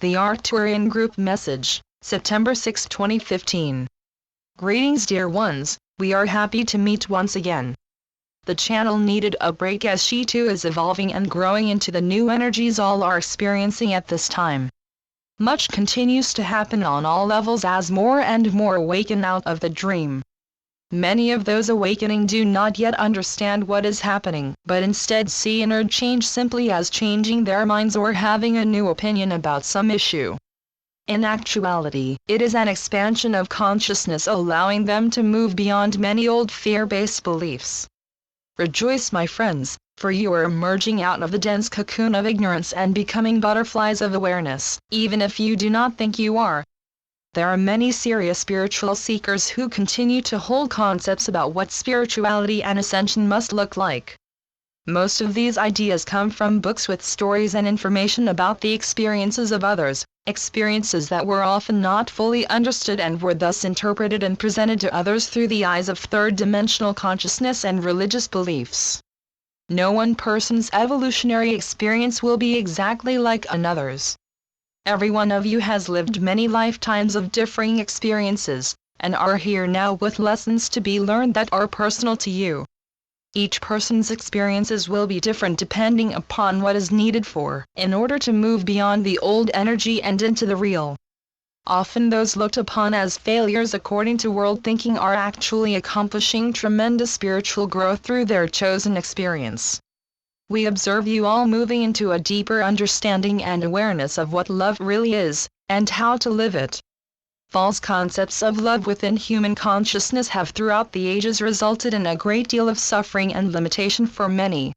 The Arcturian Group Message, September 6, 2015. Greetings dear ones, we are happy to meet once again. The channel needed a break as she too is evolving and growing into the new energies all are experiencing at this time. Much continues to happen on all levels as more and more awaken out of the dream. Many of those awakening do not yet understand what is happening, but instead see inner change simply as changing their minds or having a new opinion about some issue. In actuality, it is an expansion of consciousness allowing them to move beyond many old fear-based beliefs. Rejoice, my friends, for you are emerging out of the dense cocoon of ignorance and becoming butterflies of awareness, even if you do not think you are. There are many serious spiritual seekers who continue to hold concepts about what spirituality and ascension must look like. Most of these ideas come from books with stories and information about the experiences of others, experiences that were often not fully understood and were thus interpreted and presented to others through the eyes of third-dimensional consciousness and religious beliefs. No one person's evolutionary experience will be exactly like another's. Every one of you has lived many lifetimes of differing experiences, and are here now with lessons to be learned that are personal to you. Each person's experiences will be different depending upon what is needed in order to move beyond the old energy and into the real. Often those looked upon as failures according to world thinking are actually accomplishing tremendous spiritual growth through their chosen experience. We observe you all moving into a deeper understanding and awareness of what love really is, and how to live it. False concepts of love within human consciousness have throughout the ages resulted in a great deal of suffering and limitation for many.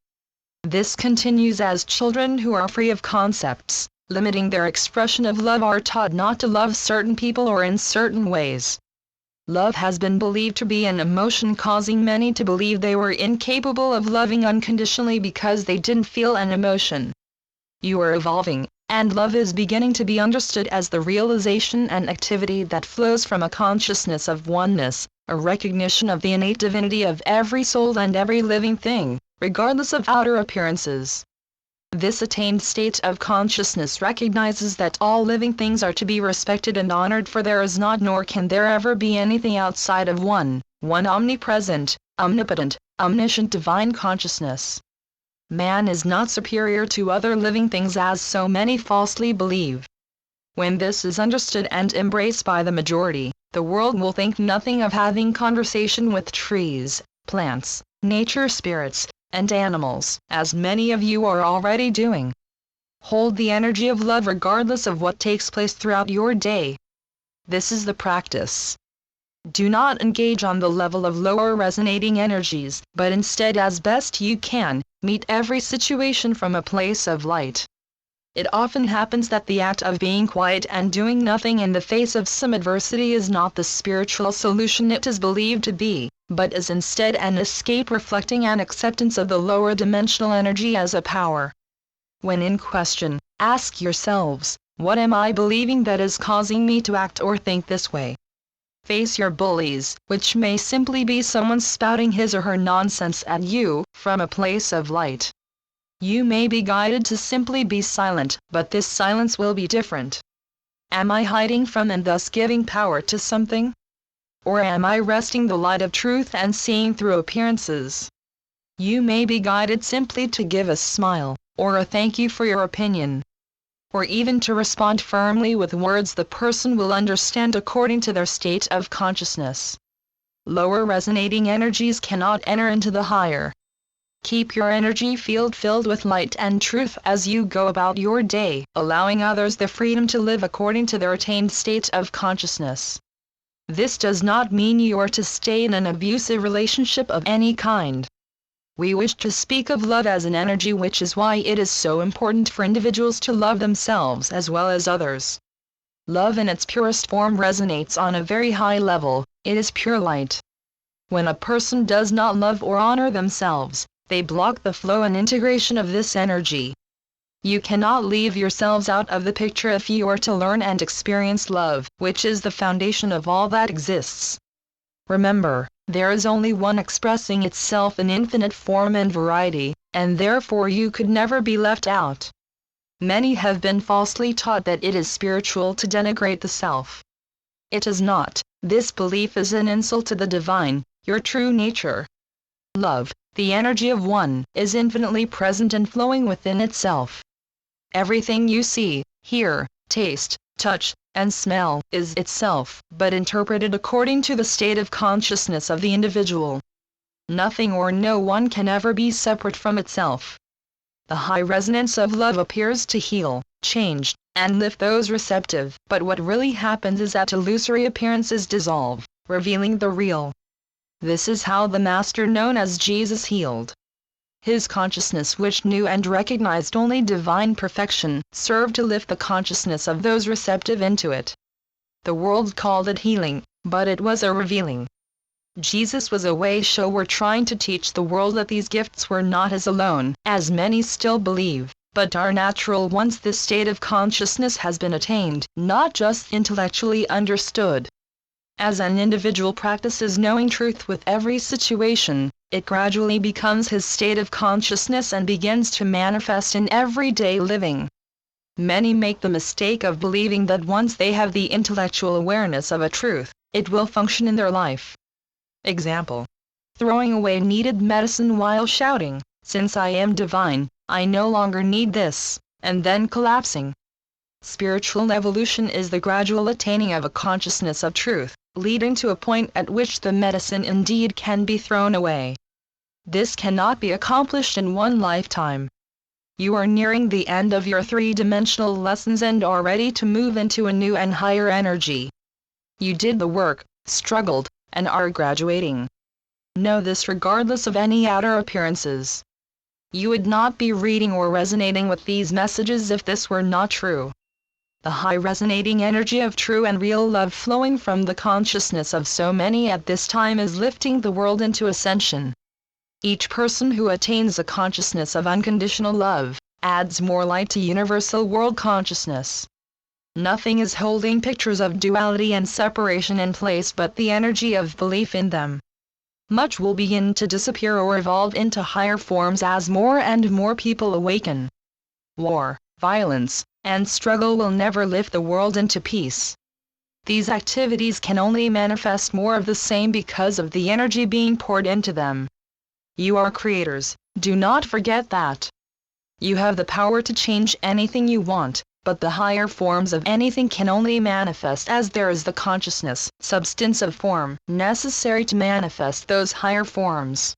This continues as children who are free of concepts, limiting their expression of love, are taught not to love certain people or in certain ways. Love has been believed to be an emotion, causing many to believe they were incapable of loving unconditionally because they didn't feel an emotion. You are evolving, and love is beginning to be understood as the realization and activity that flows from a consciousness of oneness, a recognition of the innate divinity of every soul and every living thing, regardless of outer appearances. This attained state of consciousness recognizes that all living things are to be respected and honored, for there is not nor can there ever be anything outside of one omnipresent, omnipotent, omniscient divine consciousness. Man is not superior to other living things as so many falsely believe. When this is understood and embraced by the majority, the world will think nothing of having conversation with trees, plants, nature spirits, and animals, as many of you are already doing. Hold the energy of love regardless of what takes place throughout your day. This is the practice. Do not engage on the level of lower resonating energies, but instead, as best you can, meet every situation from a place of light. It often happens that the act of being quiet and doing nothing in the face of some adversity is not the spiritual solution it is believed to be, but is instead an escape reflecting an acceptance of the lower dimensional energy as a power. When in question, ask yourselves, what am I believing that is causing me to act or think this way? Face your bullies, which may simply be someone spouting his or her nonsense at you, from a place of light. You may be guided to simply be silent, but this silence will be different. Am I hiding from and thus giving power to something? Or am I resting the light of truth and seeing through appearances? You may be guided simply to give a smile, or a thank you for your opinion, or even to respond firmly with words the person will understand according to their state of consciousness. Lower resonating energies cannot enter into the higher. Keep your energy field filled with light and truth as you go about your day, allowing others the freedom to live according to their attained state of consciousness. This does not mean you are to stay in an abusive relationship of any kind. We wish to speak of love as an energy, which is why it is so important for individuals to love themselves as well as others. Love in its purest form resonates on a very high level. It is pure light. When a person does not love or honor themselves, they block the flow and integration of this energy. You cannot leave yourselves out of the picture if you are to learn and experience love, which is the foundation of all that exists. Remember, there is only one expressing itself in infinite form and variety, and therefore you could never be left out. Many have been falsely taught that it is spiritual to denigrate the self. It is not. This belief is an insult to the divine, your true nature. Love, the energy of one, is infinitely present and flowing within itself. Everything you see, hear, taste, touch, and smell is itself, but interpreted according to the state of consciousness of the individual. Nothing or no one can ever be separate from itself. The high resonance of love appears to heal, change, and lift those receptive, but what really happens is that illusory appearances dissolve, revealing the real. This is how the Master known as Jesus healed. His consciousness, which knew and recognized only divine perfection, served to lift the consciousness of those receptive into it. The world called it healing, but it was a revealing. Jesus was a way-shower trying to teach the world that these gifts were not his alone, as many still believe, but are natural once this state of consciousness has been attained, not just intellectually understood. As an individual practices knowing truth with every situation, it gradually becomes his state of consciousness and begins to manifest in everyday living. Many make the mistake of believing that once they have the intellectual awareness of a truth, it will function in their life. Example: throwing away needed medicine while shouting, "Since I am divine, I no longer need this," and then collapsing. Spiritual evolution is the gradual attaining of a consciousness of truth, leading to a point at which the medicine indeed can be thrown away. This cannot be accomplished in one lifetime. You are nearing the end of your three-dimensional lessons and are ready to move into a new and higher energy. You did the work, struggled, and are graduating. Know this regardless of any outer appearances. You would not be reading or resonating with these messages if this were not true. The high resonating energy of true and real love flowing from the consciousness of so many at this time is lifting the world into ascension. Each person who attains a consciousness of unconditional love adds more light to universal world consciousness. Nothing is holding pictures of duality and separation in place but the energy of belief in them. Much will begin to disappear or evolve into higher forms as more and more people awaken. War, violence, and struggle will never lift the world into peace. These activities can only manifest more of the same because of the energy being poured into them. You are creators, do not forget that. You have the power to change anything you want, but the higher forms of anything can only manifest as there is the consciousness, substance of form, necessary to manifest those higher forms.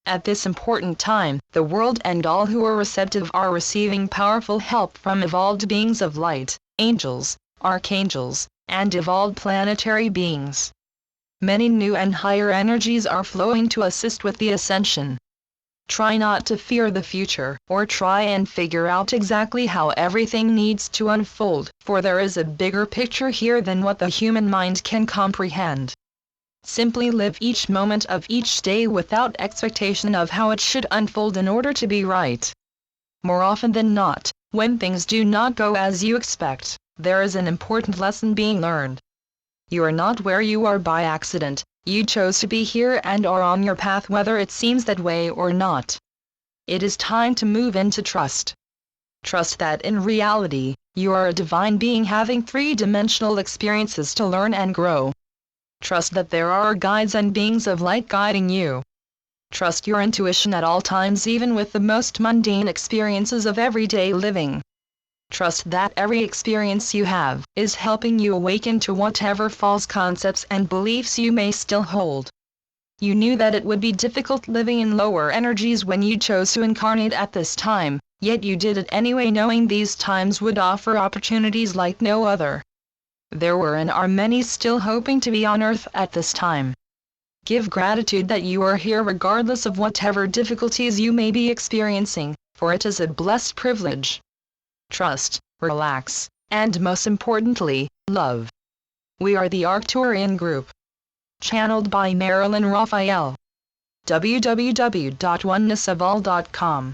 At this important time, the world and all who are receptive are receiving powerful help from evolved beings of light, angels, archangels, and evolved planetary beings. Many new and higher energies are flowing to assist with the ascension. Try not to fear the future, or try and figure out exactly how everything needs to unfold, for there is a bigger picture here than what the human mind can comprehend. Simply live each moment of each day without expectation of how it should unfold in order to be right. More often than not, when things do not go as you expect, there is an important lesson being learned. You are not where you are by accident. You chose to be here and are on your path whether it seems that way or not. It is time to move into trust. Trust that in reality, you are a divine being having three-dimensional experiences to learn and grow. Trust that there are guides and beings of light guiding you. Trust your intuition at all times even with the most mundane experiences of everyday living. Trust that every experience you have is helping you awaken to whatever false concepts and beliefs you may still hold. You knew that it would be difficult living in lower energies when you chose to incarnate at this time, yet you did it anyway knowing these times would offer opportunities like no other. There were and are many still hoping to be on Earth at this time. Give gratitude that you are here regardless of whatever difficulties you may be experiencing, for it is a blessed privilege. Trust, relax, and most importantly, love. We are the Arcturian group. Channeled by Marilyn Raphael. www.onenessofall.com